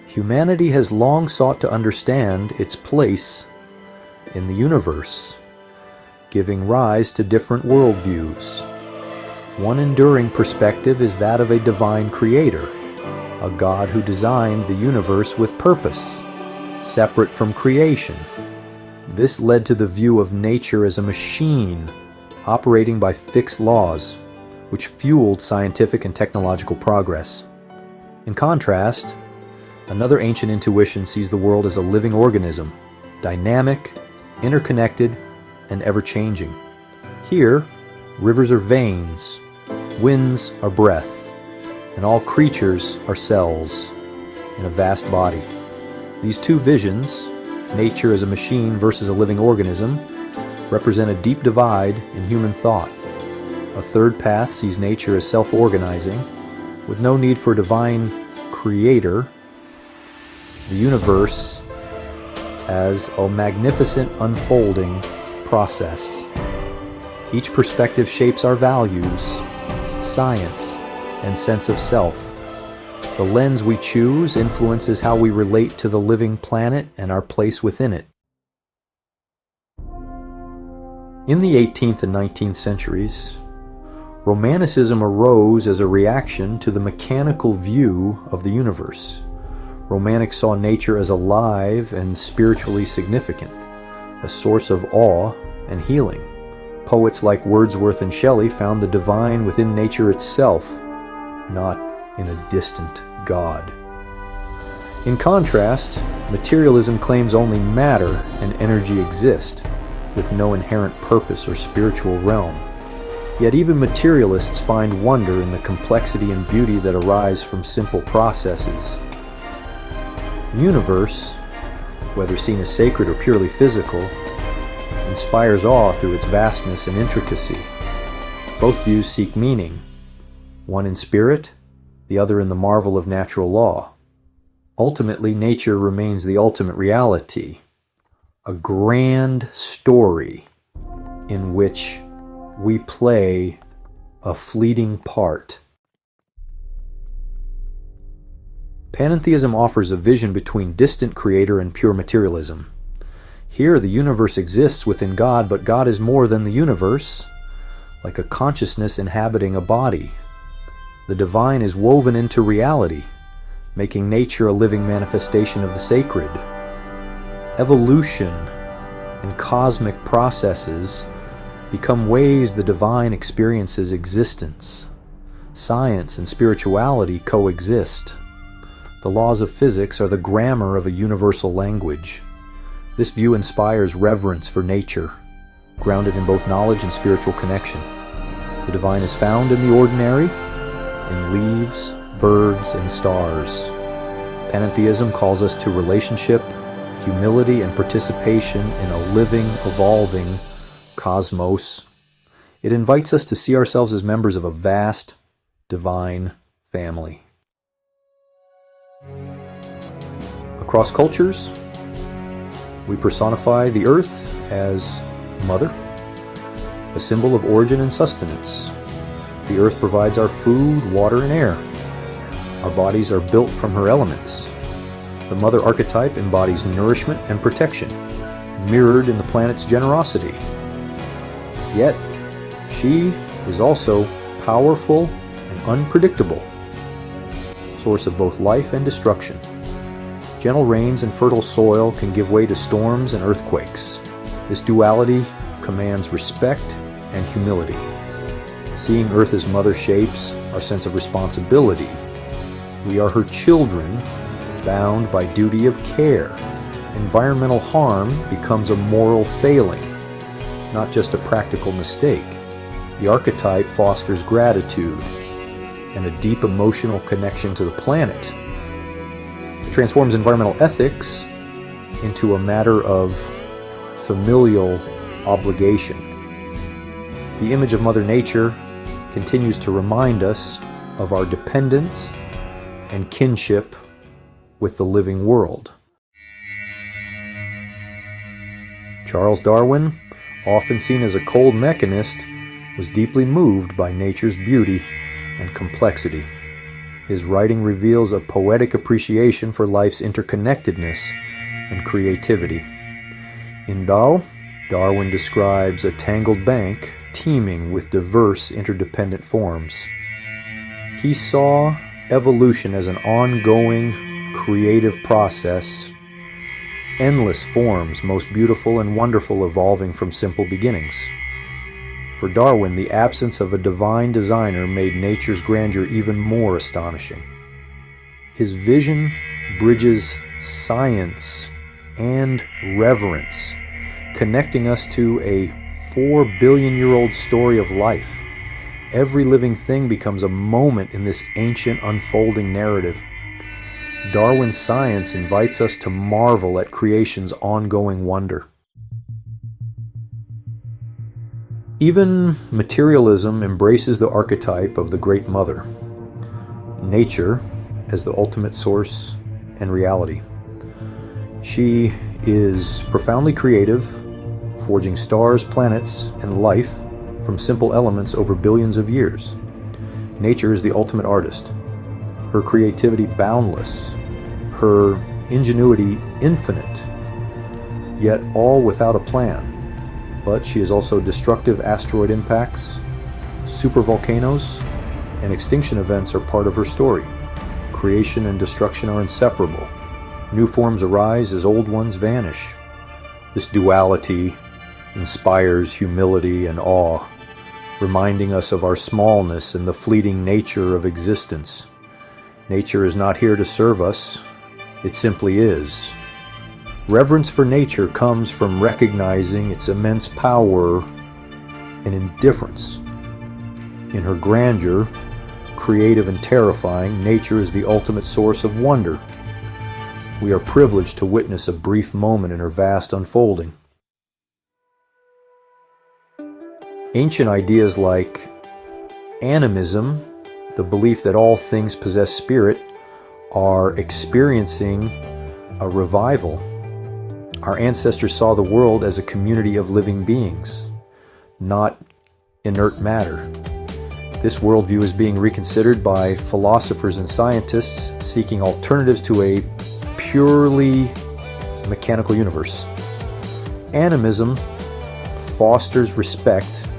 Humanity has long sought to understand its place in the universe, giving rise to different worldviews. One enduring perspective is that of a divine creator, a God who designed the universe with purpose, separate from creation. This led to the view of nature as a machine operating by fixed laws, which fueled scientific and technological progress. In contrast, another ancient intuition sees the world as a living organism, dynamic, interconnected, and ever-changing. Here, rivers are veins, winds are breath, and all creatures are cells in a vast body. These two visions, nature as a machine versus a living organism, represent a deep divide in human thought. A third path sees nature as self-organizing, with no need for a divine creator, the universe as a magnificent unfolding process. Each perspective shapes our values, science, and sense of self. The lens we choose influences how we relate to the living planet and our place within it. In the 18th and 19th centuries, Romanticism arose as a reaction to the mechanical view of the universe. Romantics saw nature as alive and spiritually significant, a source of awe and healing. Poets like Wordsworth and Shelley found the divine within nature itself, not in a distant God. In contrast, materialism claims only matter and energy exist, with no inherent purpose or spiritual realm. Yet even materialists find wonder in the complexity and beauty that arise from simple processes. The universe, whether seen as sacred or purely physical, inspires awe through its vastness and intricacy. Both views seek meaning, one in spirit, the other in the marvel of natural law. Ultimately, nature remains the ultimate reality, a grand story in which we play a fleeting part. Panentheism offers a vision between distant creator and pure materialism. Here, the universe exists within God, but God is more than the universe, like a consciousness inhabiting a body. The divine is woven into reality, making nature a living manifestation of the sacred. Evolution and cosmic processes become ways the divine experiences existence. Science and spirituality coexist. The laws of physics are the grammar of a universal language. This view inspires reverence for nature, grounded in both knowledge and spiritual connection. The divine is found in the ordinary, in leaves, birds, and stars. Panentheism calls us to relationship, humility, and participation in a living, evolving cosmos. It invites us to see ourselves as members of a vast, divine family. Across cultures, we personify the earth as mother, a symbol of origin and sustenance. The earth provides our food, water, and air. Our bodies are built from her elements. The mother archetype embodies nourishment and protection, mirrored in the planet's generosity. Yet, she is also powerful and unpredictable, source of both life and destruction. Gentle rains and fertile soil can give way to storms and earthquakes. This duality commands respect and humility. Seeing Earth as mother shapes our sense of responsibility. We are her children, bound by duty of care. Environmental harm becomes a moral failing, not just a practical mistake. The archetype fosters gratitude and a deep emotional connection to the planet. It transforms environmental ethics into a matter of familial obligation. The image of Mother Nature continues to remind us of our dependence and kinship with the living world. Charles Darwin, often seen as a cold mechanist, was deeply moved by nature's beauty and complexity. His writing reveals a poetic appreciation for life's interconnectedness and creativity. In Tao, Darwin describes a tangled bank teeming with diverse interdependent forms. He saw evolution as an ongoing, creative process, endless forms, most beautiful and wonderful, evolving from simple beginnings. For Darwin, the absence of a divine designer made nature's grandeur even more astonishing. His vision bridges science and reverence, connecting us to a 4-billion-year-old story of life. Every living thing becomes a moment in this ancient unfolding narrative. Darwin's science invites us to marvel at creation's ongoing wonder. Even materialism embraces the archetype of the Great Mother, nature as the ultimate source and reality. She is profoundly creative, forging stars, planets, and life from simple elements over billions of years. Nature is the ultimate artist, her creativity boundless, her ingenuity infinite, yet all without a plan. But she is also destructive asteroid impacts, supervolcanoes, and extinction events are part of her story. Creation and destruction are inseparable. New forms arise as old ones vanish. This duality inspires humility and awe, reminding us of our smallness and the fleeting nature of existence. Nature is not here to serve us, it simply is. Reverence for nature comes from recognizing its immense power and indifference. In her grandeur, creative and terrifying, nature is the ultimate source of wonder. We are privileged to witness a brief moment in her vast unfolding. Ancient ideas like animism, the belief that all things possess spirit, are experiencing a revival. Our ancestors saw the world as a community of living beings, not inert matter. This worldview is being reconsidered by philosophers and scientists seeking alternatives to a purely mechanical universe. Animism fosters respect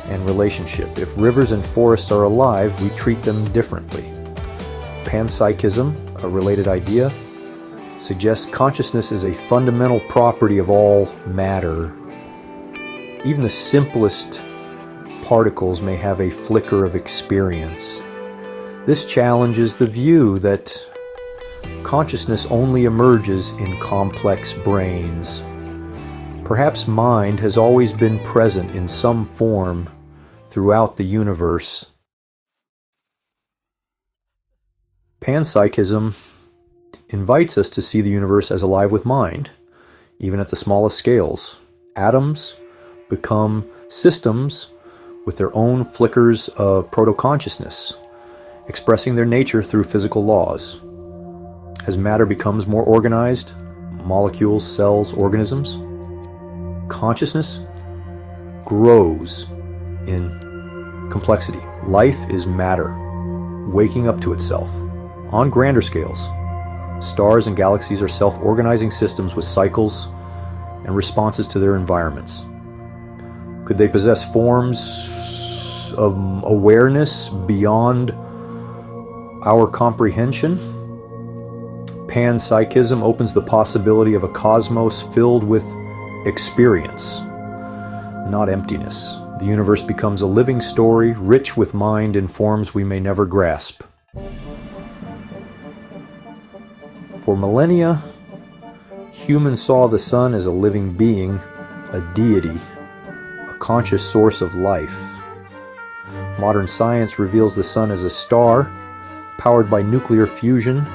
and relationship. If rivers and forests are alive, we treat them differently. Panpsychism, a related idea, suggests consciousness is a fundamental property of all matter. Even the simplest particles may have a flicker of experience. This challenges the view that consciousness only emerges in complex brains. Perhaps mind has always been present in some form throughout the universe. Panpsychism invites us to see the universe as alive with mind, even at the smallest scales. Atoms become systems with their own flickers of proto-consciousness, expressing their nature through physical laws. As matter becomes more organized, molecules, cells, organisms, consciousness grows in complexity. Life is matter, waking up to itself. On grander scales, stars and galaxies are self-organizing systems with cycles and responses to their environments. Could they possess forms of awareness beyond our comprehension? Panpsychism opens the possibility of a cosmos filled with experience, not emptiness. The universe becomes a living story, rich with mind in forms we may never grasp. For millennia, humans saw the sun as a living being, a deity, a conscious source of life. Modern science reveals the sun as a star, powered by nuclear fusion,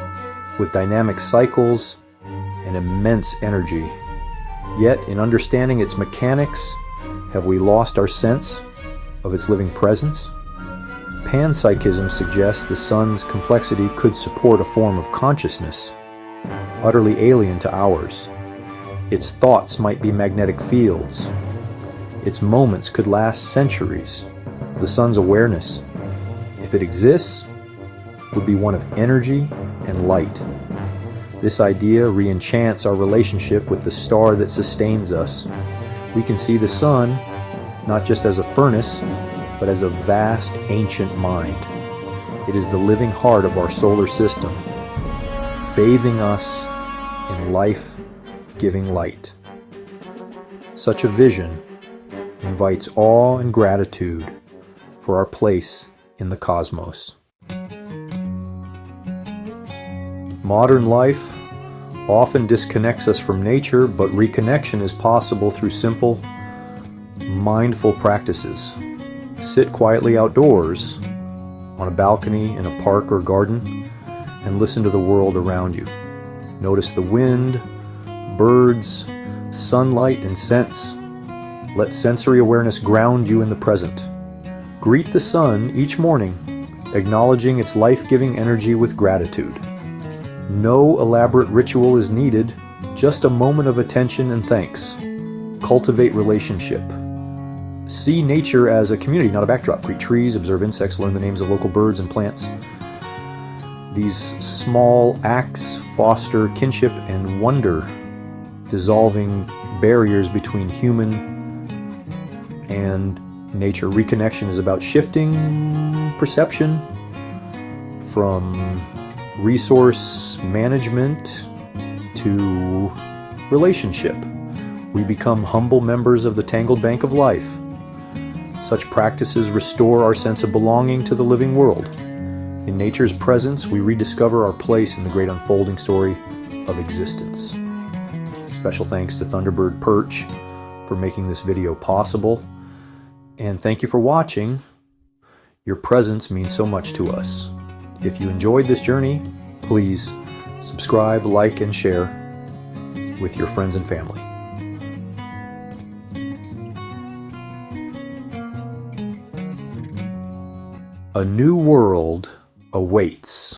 with dynamic cycles and immense energy. Yet, in understanding its mechanics, have we lost our sense of its living presence? Panpsychism suggests the sun's complexity could support a form of consciousness, utterly alien to ours. Its thoughts might be magnetic fields. Its moments could last centuries. The sun's awareness, if it exists, would be one of energy and light. This idea re-enchants our relationship with the star that sustains us. We can see the sun not just as a furnace, but as a vast, ancient mind. It is the living heart of our solar system, bathing us in life-giving light. Such a vision invites awe and gratitude for our place in the cosmos. Modern life often disconnects us from nature, but reconnection is possible through simple, mindful practices. Sit quietly outdoors, on a balcony, in a park or garden, and listen to the world around you. Notice the wind, birds, sunlight, and scents. Let sensory awareness ground you in the present. Greet the sun each morning, acknowledging its life-giving energy with gratitude. No elaborate ritual is needed, just a moment of attention and thanks. Cultivate relationship. See nature as a community, not a backdrop. Greet trees, observe insects, learn the names of local birds and plants. These small acts foster kinship and wonder, dissolving barriers between human and nature. Reconnection is about shifting perception from resource management to relationship. We become humble members of the tangled bank of life. Such practices restore our sense of belonging to the living world. In nature's presence, we rediscover our place in the great unfolding story of existence. Special thanks to Thunderbird Perch for making this video possible. And thank you for watching. Your presence means so much to us. If you enjoyed this journey, please subscribe, like, and share with your friends and family. A new world awaits.